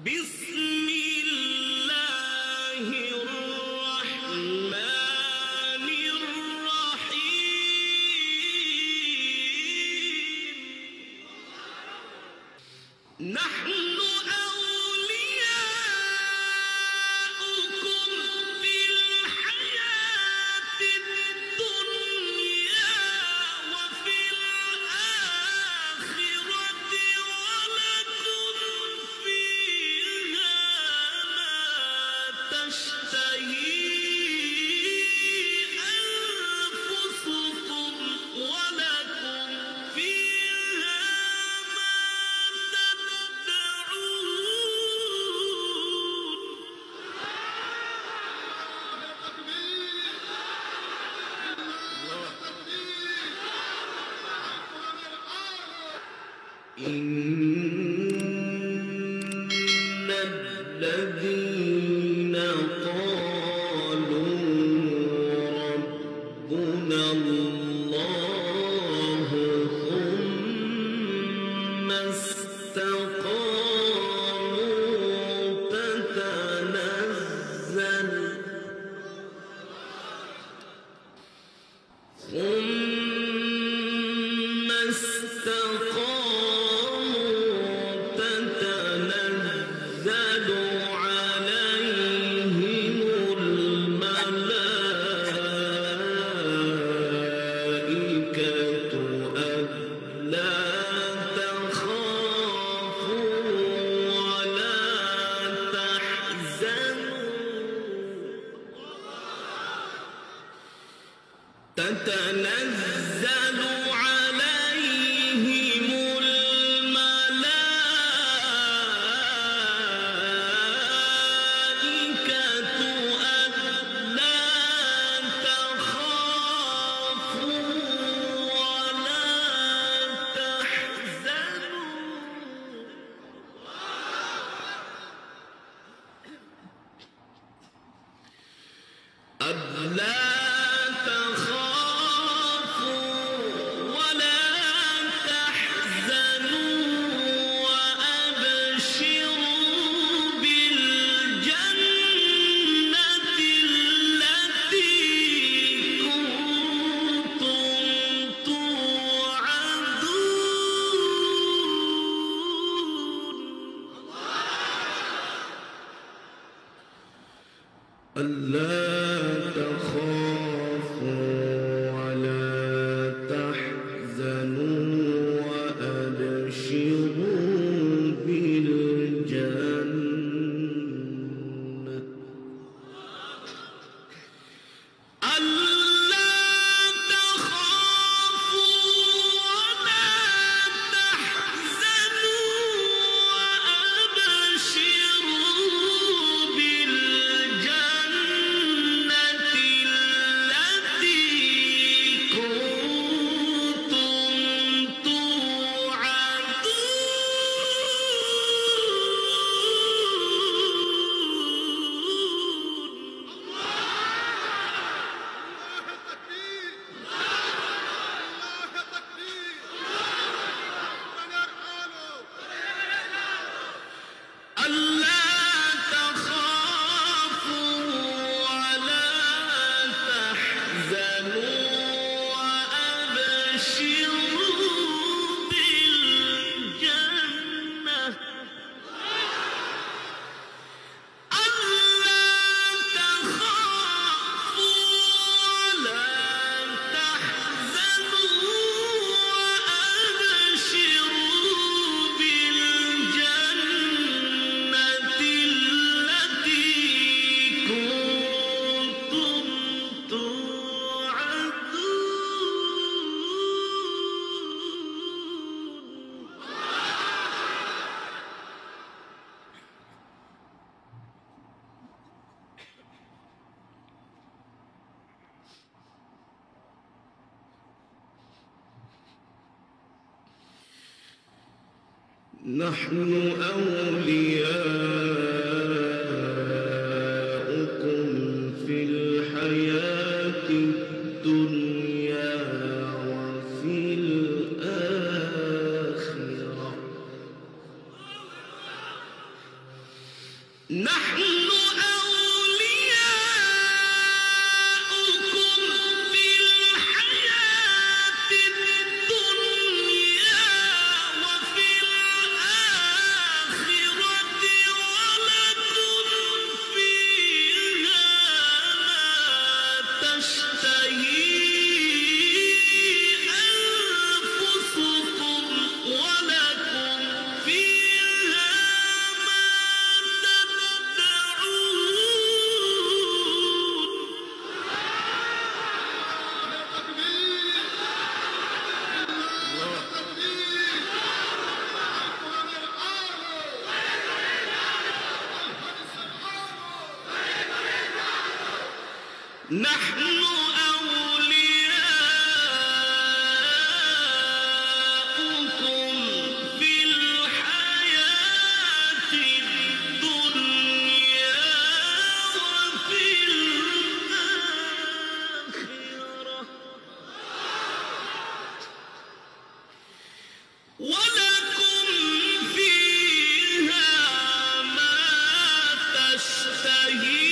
بسم الله الرحمن الرحيم نحن أولياؤكم في الحياة الدنيا وفي الآخرة ولكم فيها ما تشتهي أنفسكم ولكم فيها ما إن الذين قالوا ربنا الله ثم استقاموا تتنزل عليهم الملائكة ألا تخافوا ولا تحزنوا تتنزل عليهم الملائكة ألا تخافوا ولا تحزنوا ألا تخافوا ولا تحزنوا وأبشروا بالجنة ألا تخافوا ولا تحزنوا وأبشروا بالجنة التي كنتم نحن أولياؤكم في الحياة الدنيا وفي الآخرة نحن أولياؤكم في الحياة الدنيا وفي الآخرة ولكم فيها ما تشتهي أنفسكم ولكم فيها ما نحن أولياؤكم في الحياة الدنيا وفي الآخرة ولكم فيها ما تشتهي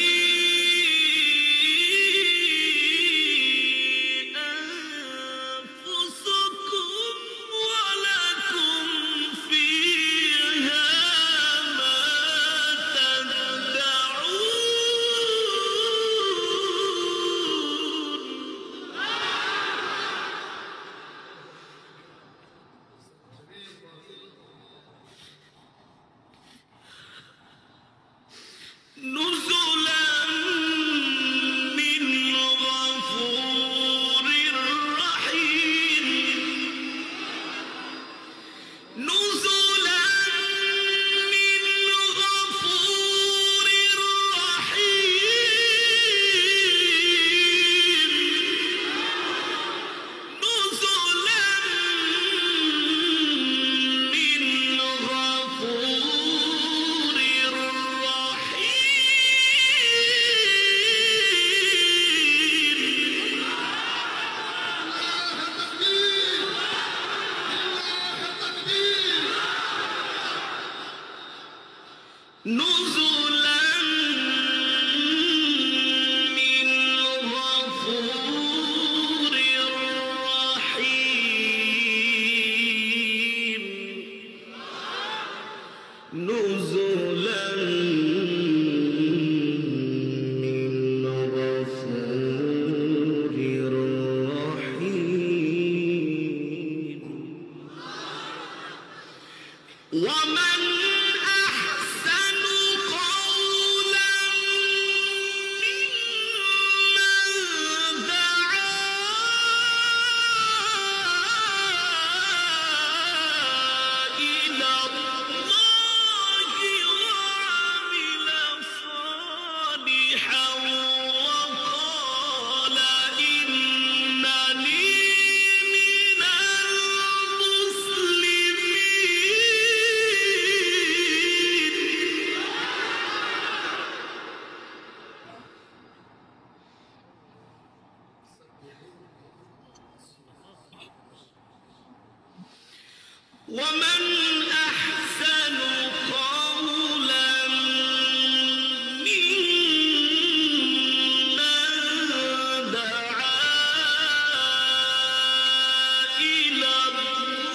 نزلا من غفور رحيم نزلا من غفور رحيم نزلا من غفور نزلا من غفور رحيم نزلا من غفور رحيم ومن أحسن قولا ممن دعا إلى الله وعمل صالحا وقال إنني من المسلمين ومن أحسن قولا ممن دعا إلى الله